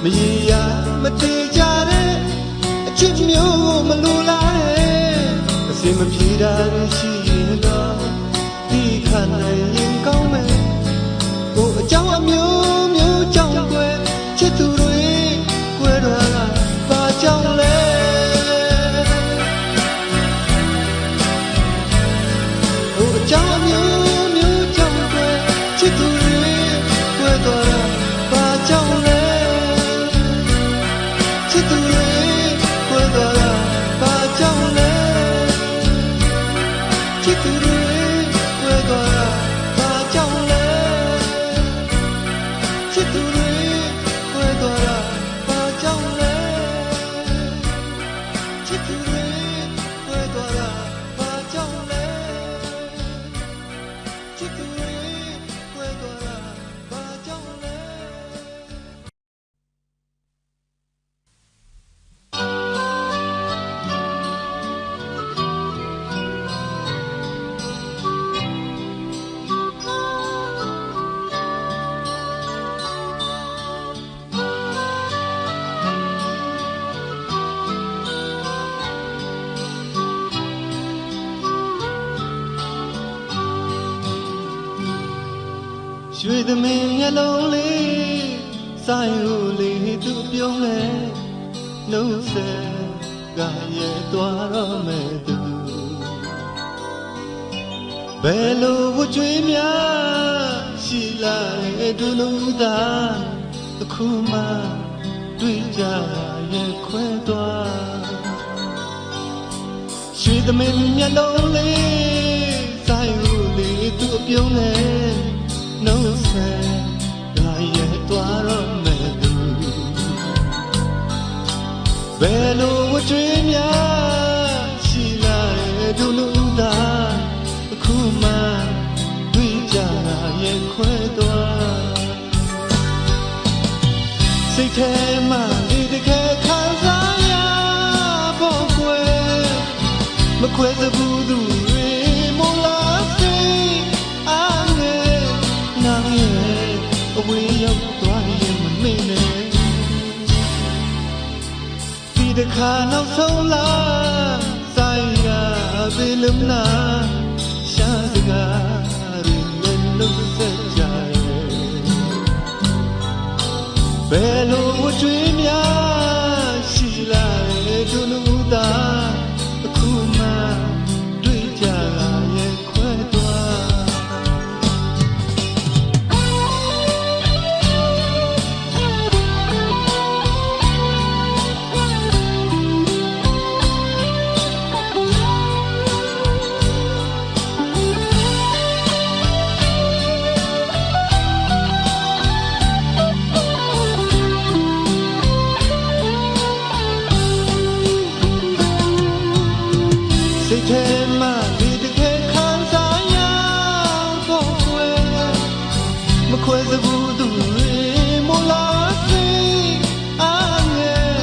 မ ya mate jare chit myo ma lu la asin ma phie da shi yin lo di khan nai yin kaung mai ko a chang a myo myo chang kwe chit tu roi kwe twa la ba chang le ko a chang a myo myo chang kwe chit tu roi kwe twa la ba chang le chit tu roi kwe twa la ba chang le chit tu roi kwe twa la ba chang le chit tu roi kwe twa la ba chang le chit tu roi kwe twa la ba chang le chit tu roi kwe twa la ba chang leရွှေသမင်မျက်လုံးလေးဆိုင်ကိုလေးသူပြုံးလဲနှုတ်ဆက်ကရဲ့သွားတော့မဲ့သူဘယ်လိုဝကြွေးများရှိလာတဲ့ဒုလူသားအခုမှတွေ့ကြရဲ့ခွဲသွားရွှေသမင်မျက်လုံးလေးဆိုင်ကိုလေးသူပြုံးလဲနှုတ်ဆက်ကရဲ့သွားတော့မဲ့သူဘယ်လိုဝကြွေးများရှိလာတဲ့ဒုလူသားအခုမှတွေ့ကြရဲ့ခွဲသွားစိတ်ထဲမှာဒီတကယ်ခံစားရဖို့ကွယ်မခွဲစဘူးသူတွေမလားစိတ်အားငယ်နာရဲ့အဝေးရောက်သွားရင်မမေ့နဲ့ဒီတခါနောက်ဆုံးလားဆိုင်ရပေလုံးလားရှာစကားတွေနဲ့နှုတ်ဆက်ကြရဲ့ဘယ်လိုဝကြွေးများရှိလာတဲ့ဒုလူသားအခုမှတွေ့ကြရဲ့ခွဲသွားစိတ်ထဲမှာဒီတကယ်ခံစားရဖို့ကွယ်မခွဲစဘူးသူတွေမလားစိတ်အားငယ်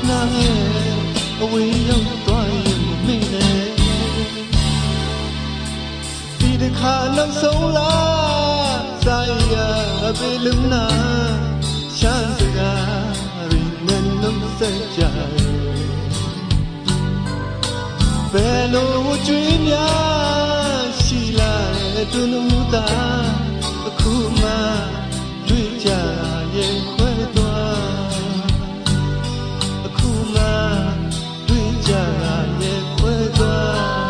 နာရဲ့အဝေးရောက်သွားရင်မမေ့နဲ့ဒီတခါနောက်ဆုံးလားဆိုင်ရပေလုံးနာရှမ်းစကားတွေနဲ့နှုတ်ဆက်ကြဘယ်လိုဝကြွေးများရှိလာတဲ့ဒုလူသားအခုမှတွေ့ကြရဲ့ခွဲသွားအခုမှတွေ့ကြရဲ့ခွဲသွား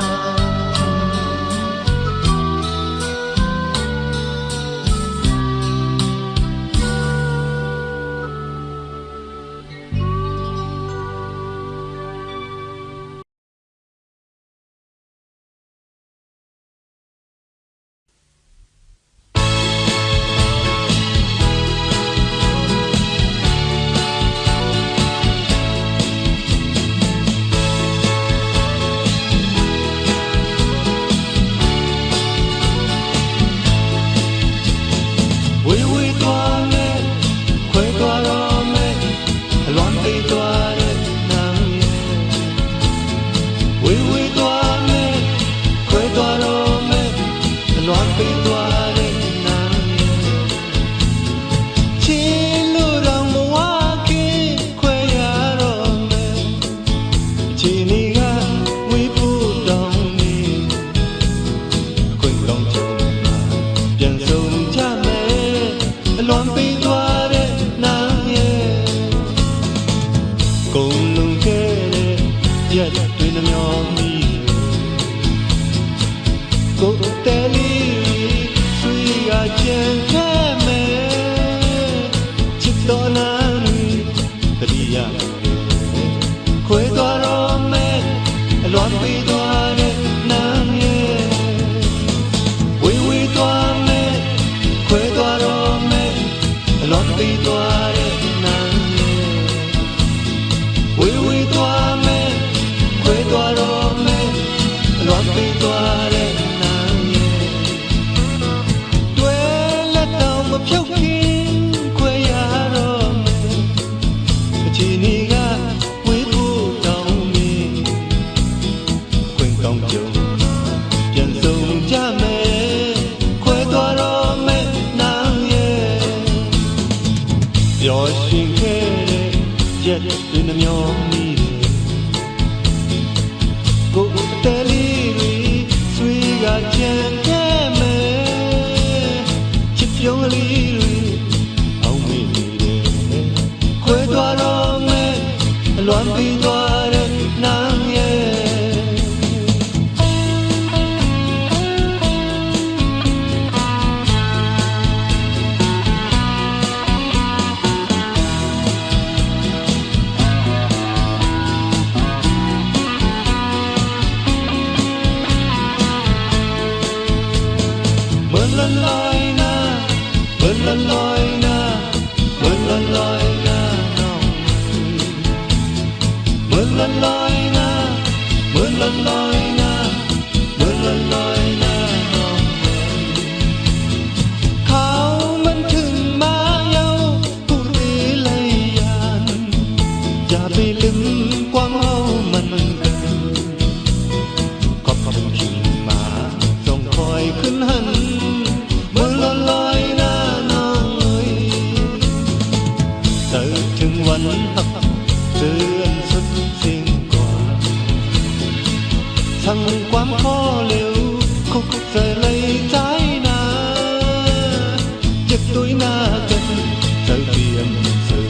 ခဲ့တဲ့ရက်တွေနှမျောနေတယ်ကိုယ်အသေးလေးတွေဆွေးကကြံခဲ့မယ်ချစ်ပြုံးလေးတွေအောင်မေ့နေတယ်ခွဲသွားတော့မယ်အလွန်ပြီးသွားတဲ့နာမ်ရဲ့ความข้อเร็วคุกใส่เลยใจนาเจ็บตัวหน้ากันใจเตรียมเสือ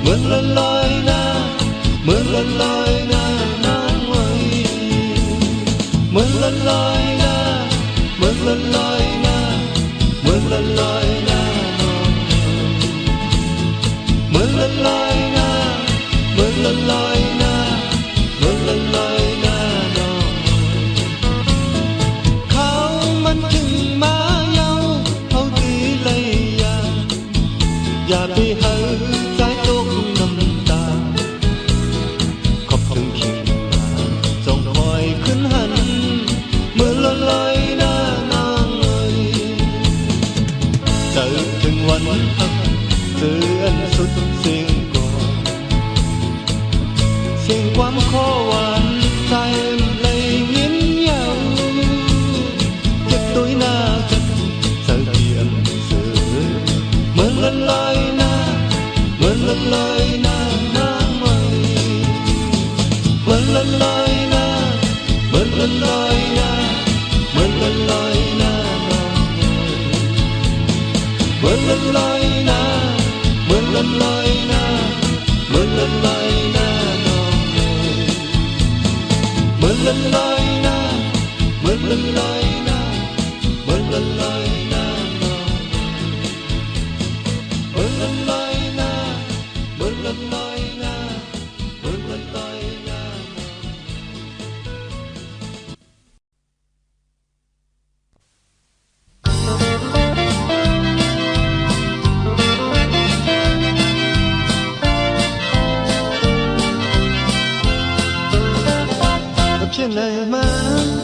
เหมือนละลอยน้ำเหมือนละลอยน้ำน้ำไว้เหมือนละลอยน้ำเหมือนละลอยน้ำเหมือนละลอยน้ำเหมือนละลอยน้ำเหมือนละลอยน้ำเหมือนละลอยน้ำอย่าไปหาใจตกน้ำตาขอบถึงขีดมาส่งคอยขึ้นหันเมื่อละลอยหน้านางเอ่ยเจอถึงวันพักเตือนสุดเสียงก่อนเสียงความขอหวานใจเลยยิ้มเย้าเจ็บตัวหน้ากันเจอเพียงเสือเหมือนละลอยเหมือนละลอยน้ำน้ำไว้เหมือนละลอยน้ำเหมือนละลอยน้ำเหมือนละลอยน้ำเหมือนละลอยน้ำเหมือนละลอยน้ำเหมือนละลอยน้ำเหมือนละลอยน้ำเหมือนละลอยน้ำเหมือนละลอยน้ำเหมือนละลอยเหมือนละลอยน้ำเหมือนละลอยน้ำဖြစ်နိုင်မှ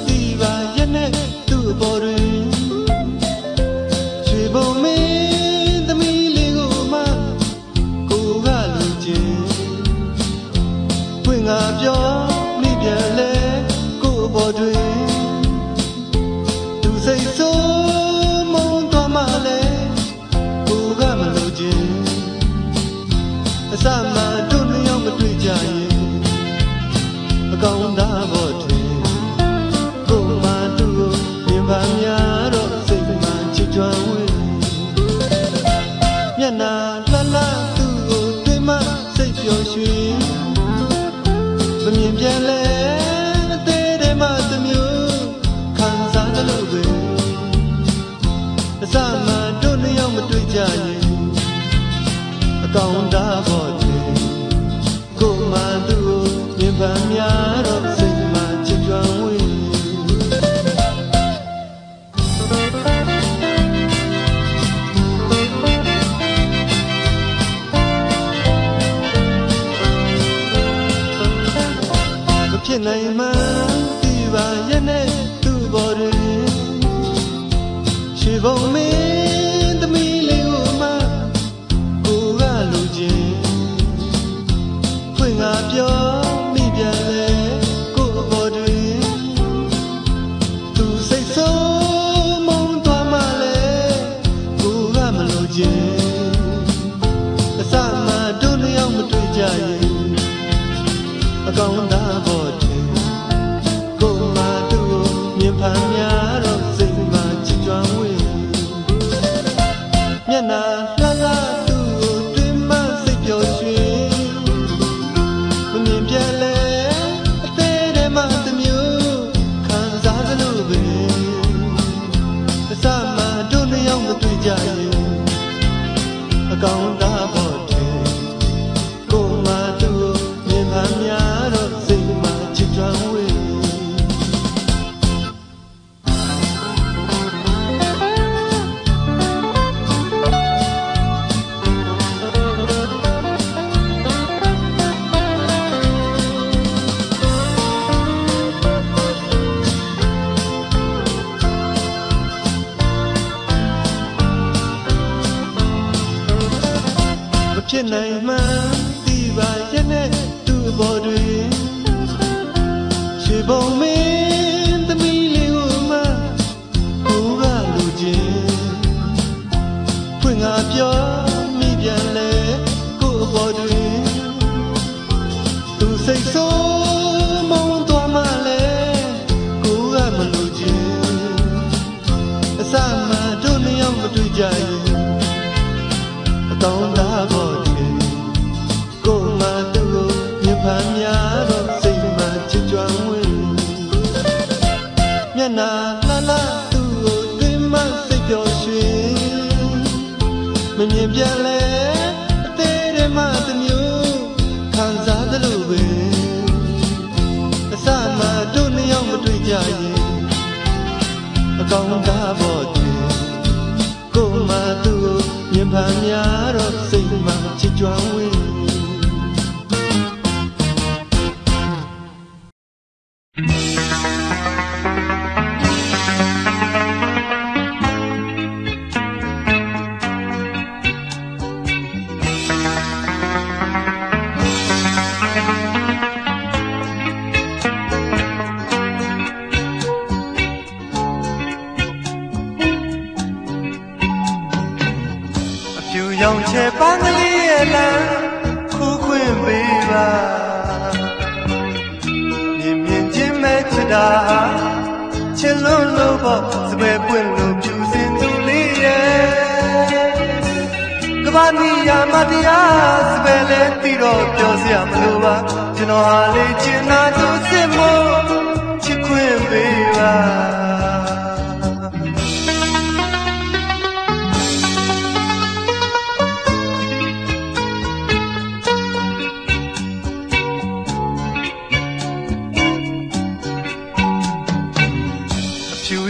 ဒီပါရဲ့နဲ့သူ့ဘော်တွင်ရွှေဘုံမင်းသမီးလေးကိုမှကိုကလူချင်းဖွင့်ငါပြောမိပြန်လဲကို့ဘော်တွင်သူစိတ်ဆိုးမုန်းသွားမှလဲကိုကမလို့ချင်းအစမှတို့နှစ်ယောက်မတွေ့ကြရင်အကောင်သားဘော်တွင်ကိုမှသူ့ကိုမြင်ပါများတော့စိတ်မှချစ်ကြွဝင်မျက်နှာလှလှသူ့ကိုတွေ့မှစိတ်ပျော်ရွှင်မမြင်ပြန်လဲအသေးတည်းမှတစ်မျိုးခံစားသလိုပဲအစမှတို့နှစ်ယောက်မတွေ့ကြရင်အကောင်သားဘော်တွင်ကိုမှသူ့ကိုမြင်ပါများတော့စိတ်မှချစ်ကြွဝင်ဖြစ်နိုင်မှဒီပါရဲ့နဲ့သူ့ဘော်တွင်ရွှေဘုံမင်းသမီးလေးကိုမှကိုကလူချင်းဖွင့်ငါပြောမိပြန်လဲကို့ဘော်တွင်သူစိတ်ဆိုးမုန်းသွားမှလဲကိုကမလို့ချင်းအစမှ နိုင်မှသိပါရဲ့နဲ့သူ့ဘော်တွင်ရွှေဘုံမင်းသမီးလေးကိုမှကိုကလူချင်းဖွင့်ငါပြောမိပြန်လဲကို့ဘော်တွင်သူစိတ်ဆိုးမုန်းသွားမှလဲကိုကမလူချင်းအစမှတို့နှစ်ယောက်မတွေ့ကြရင်အကောင်းသားဘော်တွင်ကို့မှသူ့ကိုမြင်ဖန်များတော့စိတ်မှချစ်ကြွဝင်မျက်နှာလှလှသူ့ကိုတွေ့မှစိတ်ပျော်ရွှင်မမြင်ပြန်လဲအသေးတွေမှတစ်မျိုးခံစားသလိုပဲအစမှတို့နှစ်ယောက်မတွေ့ကြရင်အကောင်းသားဘော်တွင်ကို့မှသူ့ကိုမြင်ဖန်များတော့စိတ်မှချစ်ကြွဝင်ရောင်ချဲပန်းကလေးရဲ့လမ်းခုခွင့်ပေးပါမြင်မြင်ချင်းမဲ့ချစ်တာချစ်လို့လို့ပေါ့စပယ်ပွင့်လို့ဖြူစင်သူလေးရဲ့ကဘာနီယာမတရားစပယ်လေးတီတော့ပြောစရာမလိုပါကျွန်တော်ဟာလေချင်တာသူစစ်မို့ချစ်ခွင့်ပေးပါ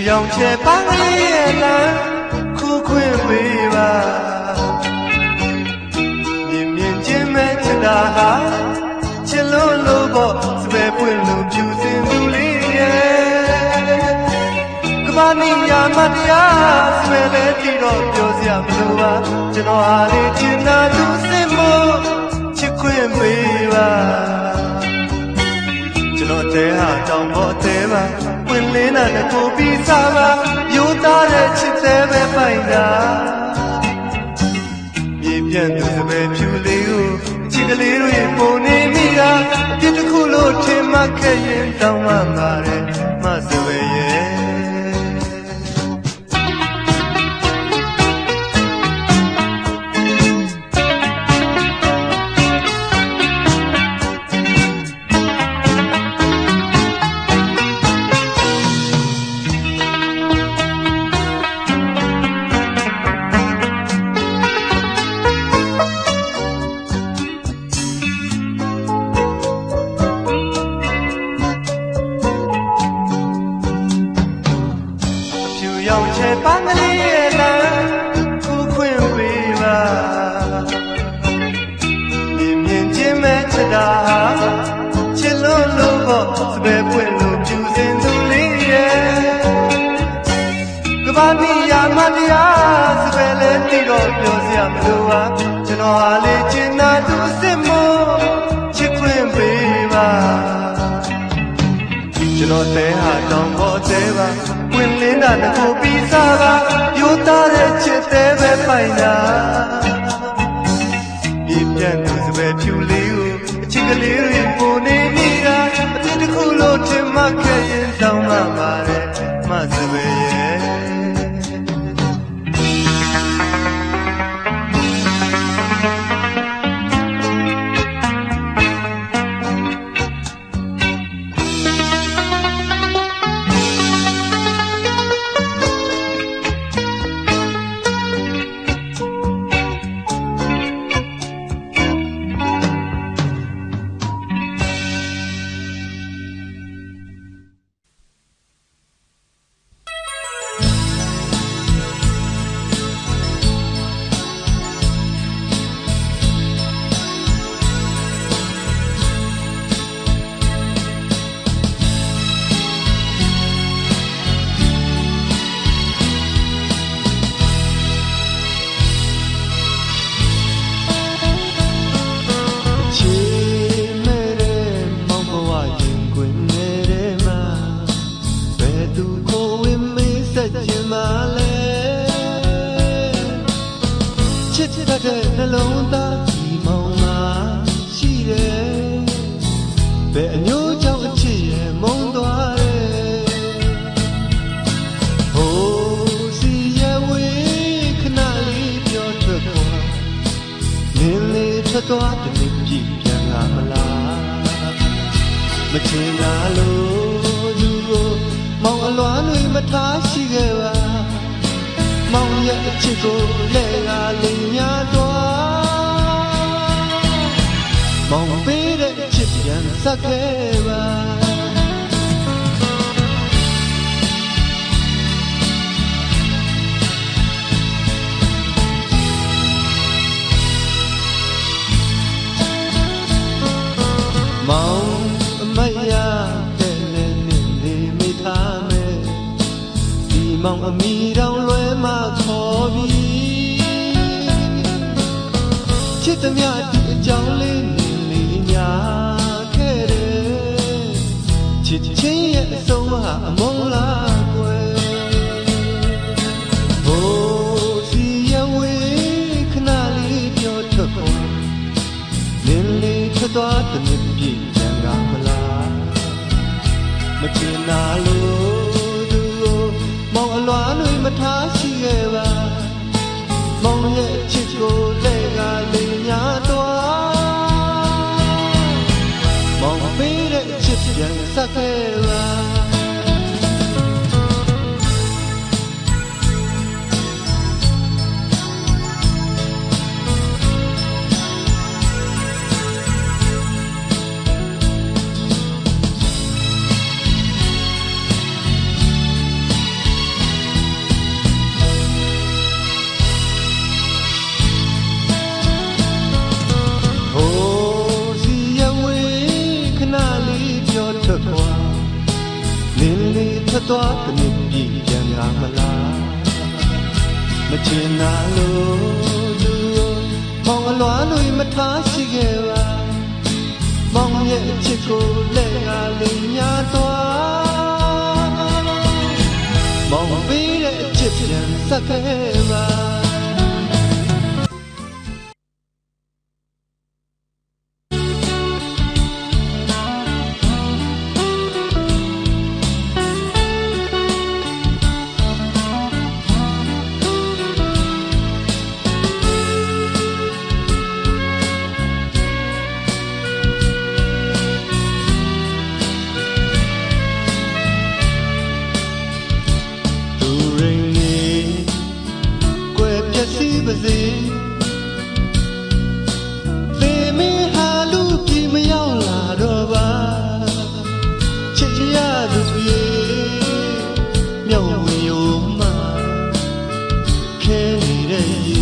ရောင်ချဲပန်းကလေးရဲ့လမ်းခုခွင့်ပေးပါမြင်မြင်ချင်းမဲ့ချစ်တာဟာချစ်လို့လို့ပေါ့စပယ်ပွင့်လို့ဖြူစင်သူလေးရဲ့ကမ္ဘာနီယာမတရားစပယ်လေးတီတော့ပြောစရာမလိုပါကျွန်တော်ဟာလေချင်တာသူစစ်မို့ချစ်ခွင့်ပေးပါကျွန်တော်တဲဟာတောင်ပေါ်တဲပါဝင်လင်းတာနဲ့ကိုပြီးစားပါယူသားတဲ့ချစ်သေးပဲပိုင်တာမြေပြန့်သူစပယ်ဖြူလေးကိုချစ်ကလေးတို့ရဲ့ပုံနေမိတာအပြစ်တစ်ခုလို့ထင်မှခဲ့ရင်တောင်းမှပါတယ်မစပယ်ရဲ့ရောင်ချဲပန်းကလေးရဲ့လမ်းခုခွင့်ပေးပါမြင်မြင်ချင်းမဲ့ချစ်တာချစ်လို့လို့ပေါ့စပယ်ပွင့်လို့ဖြူစင်သူလေးရဲ့ကဘာနီယာမတရားစပယ်လေးတီတော့ပြောစရာမလိုပါကျွန်တော်ဟာလေချင်တာသူစစ်မို့ချစ်ခွင့်ပေးပါကျွန်တော်တဲဟာတောင်ပေါ်တဲပါဝင်လင်းတာနဲ့ကိုပြီးစားပါယူသားတဲ့ချစ်သေးပဲပိုင်တာမြေပြန့်သူစပယ်ဖြူလေးကိုအချစ်ကလေးတွေပုံနေမိတာအပြစ်တစ်ခုလို့ထင်မှခဲ့ရင်တောင်းမှပါတယ်မစပယ်ရဲ့ အညိုးကြောင့်အချစ်ရဲ့မုန်းသွားတယ်ဟိုးစီရဲ့ဝေးခဏလေးပြောထွက်သွားနင်းလေးထွက်သွားတနေ့ပြည့်ပြန်လာမလားမချင်တာလို့သူကိုမောင်အလွမ်းတွေမထားရှိခဲ့ပါမောင်ရဲ့အချစ်ကိုလက်လာလိမ်များသွားမောင်ပေးတဲ့ချစ်ပြန်ဆက်ခဲ့ပါမောင်အမရတဲ့နဲ့နေမိထားမယ်ဒီမောင်အမိတောင်လွဲမခေါ်ပြီးချစ်သမျှဒီအကြောင်းလေးနေညာခဲ့တယ်ချစ်ချင်းရဲ့အဆုံးဟာအမုန်းလားကွယ်ဟိုးစီရဝေးခဏလေးပြောထွက်ဖို့လင်းလေးထွက်သွားတဲ့နေ့ပြည့်ပြန်ကမလားမချင်တာလို့သူကိုမောင်အလွမ်းတွေမထားရှိခဲ့ပါမောင်ရဲ့ချစ်ကိုလက်ကလေးညာသွားမောင်ပေးတဲ့ချစ်ပြန်ဆက်ခဲ့ပါလင်းလေးထွက်သွားတဲ့နေ့ပြည့်ပြန်လာမလားမချင်တာလို့သူမောင်အလွမ်းတွေမထားရှိခဲ့ပါမောင်ရဲ့အချစ်ကိုလက်ကလေးများသွားမောင်ပေးတဲ့အချစ်ပြန်ဆက်ခဲ့ပါပါစေသေမင်းဟာလူပြည်မရောက်လာတော့ပါချစ်ရသူပြေမြောက်ဝင်ယုံမှခဲနေတဲ့ရေ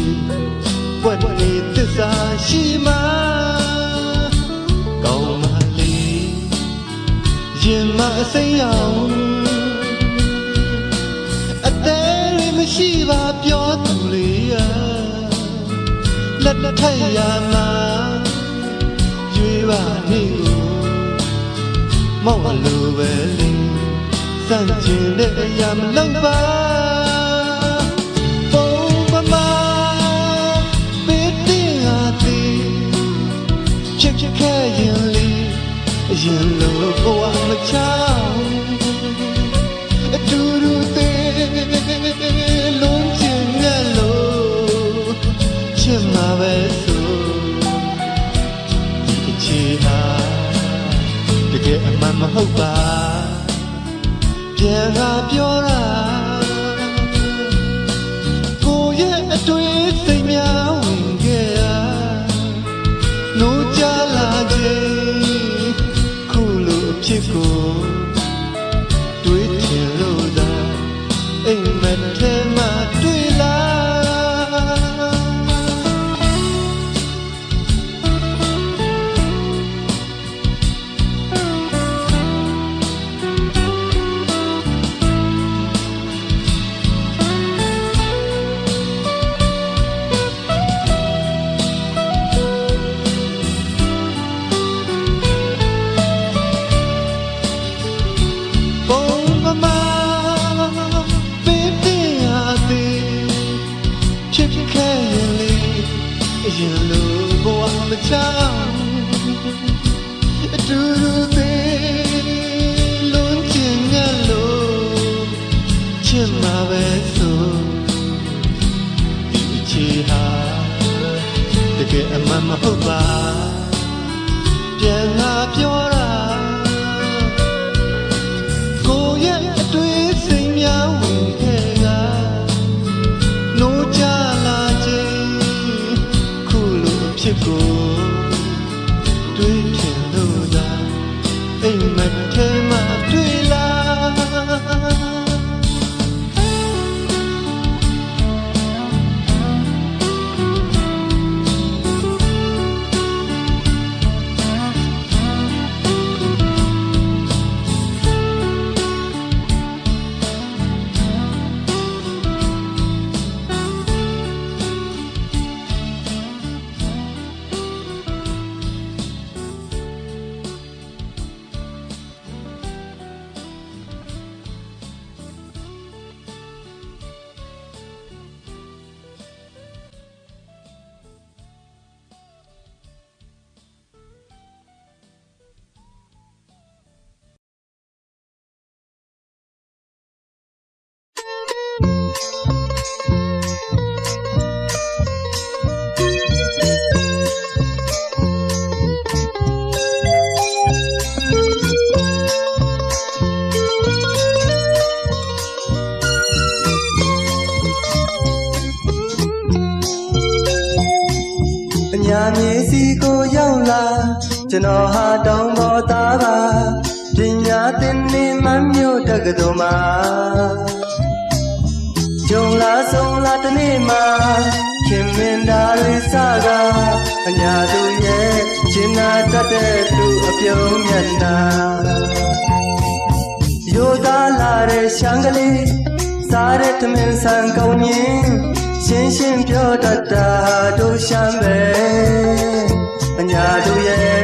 ပွက်နေသစ္စာရှိမှကောင်းမလေးရင်မအစိမ်းရောင်အသေးတွေမရှိပါပြောသူလေးရလက်ထက်ရမှာရွေးပါနေကိုမောင်လိုပဲလေးစမ်းကျင်တဲ့အရာမလုပ်ပါပုံမမပေးတင်ဟာသေးချစ်ခဲ့ရင်လေးအရင်လိုဘဝမချောင်းအတူတူသေးလုံးချင်ရလို့ချစ်မှာပဲဆိုဒီချီဟာတကယ်အမှန်မဟုတ်ပါပြန်လာပြောတာကိုရဲ့အတွေ့စိတ်များဝင်ခဲ့တာနိုးကြလာခြင်းခုလိုအဖြစ်ကိုတွေးချင်လို့သာအိမ်မက်ထဲမှာတွေ့လာ တူတူသေးလုံးချင်ရလို့ချစ်မှာပဲဆိုဒီချီဟာတကယ်အမှန်မဟုတ်ပါပြန်လာပြောတာကိုရဲ့အတွေ့စိတ်များဝင်ခဲ့ကနိုးကြလာခြင်းခုလိုအဖြစ်ကိုတွေးချင်လို့သာအိမ်မက်ထဲမှာတွေ့လာညာမြေစီကိုရောက်လာကျွန်တော်ဟာတောင်ပေါ်သားပါပညာသင်နေမှမြို့တက္ကသိုလ်မှာဂျုံလာဆုံးလာတနေ့မှာခင်မင်သားတွေစကားအညာသူရဲ့ကျင်နာတတ်တဲ့သူအပြုံးမျက်နှာရိုးသားလာတဲ့ရှမ်းကလေးစားတဲ့သမင်ဆန်ကောင်းရင်ရှင်းရှင်းပြောတတ်တာတို့ရှမ်းပဲအညာတို့ရဲ့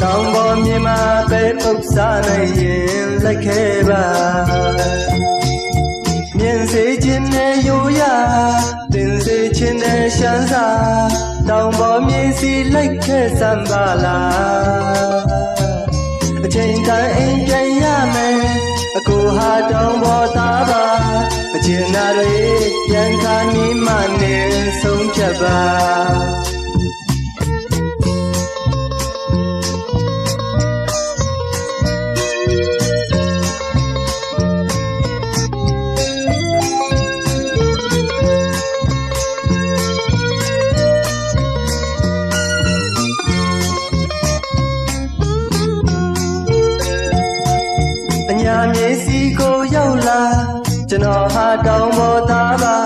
တောင်ပေါ်မြေမှာပဲပုတ်စားနိုင်ရင်လိုက်ခဲ့ပါမြင်စေခြင်းနဲ့ရိုးရတင်စေခြင်းနဲ့ရှမ်းစာတောင်ပေါ်မြေစီလိုက်ခဲ့စမ်းပါလားအချိန်တိုင်းအိမ်ပြန်ရမယ်အကိုဟာတောင်ပေါ်သားပါအကျဉ်းနာတွေပြန်ခါနီးမှနေဆုံးဖြတ်ပါညာမြေစီကိုရောက်လာကျွန်တော်ဟာတောင်ပေါ်သားပါ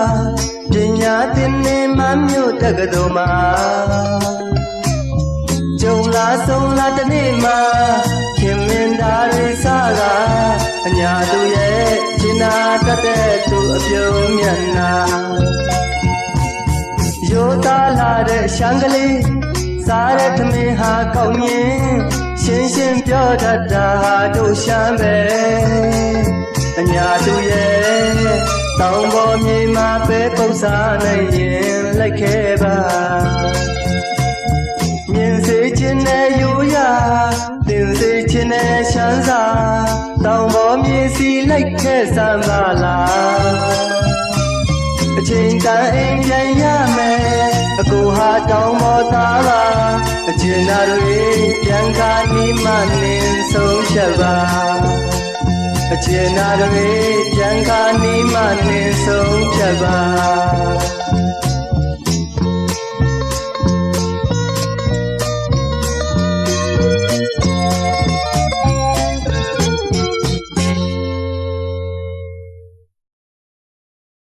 ပညာသင်နေမှမြို့တက္ကသိုလ်မှာဂျုံလာဆုံးလာတနေ့မှာခင်မင်သားတွေစကားအညာသူရဲ့ကျင်နာတတ်တဲ့သူအပြုံးမျက်နှာရိုးသားလာတဲ့ရှမ်းကလေးစားတဲ့သမင်ဟာကောင်းရင်ရှင်းရှင်းပြောတတ်တာတို့ရှမ်းပဲအညာသူရဲ့တောင်ပေါ်မြေမှာပဲပုတ်စားနိုင်ရင်လိုက်ခဲ့ပါမြင်စေခြင်းနဲ့ရိုးရတင်စေခြင်းနဲ့ရှမ်းစာတောင်ပေါ်မြေစီလိုက်ခဲ့စမ်းပါလားအချိန်တိုင်းအိမ်ပြန်ရမယ်အကိုဟာတောင်ပေါ်သားပါအကျဉ်းနာတွေပြန်ခါနီးမှနေဆုံးဖြတ်ပါအကျဉ်းနာတွေပြန်ခါနီးမှနေဆုံးဖြတ်ပါ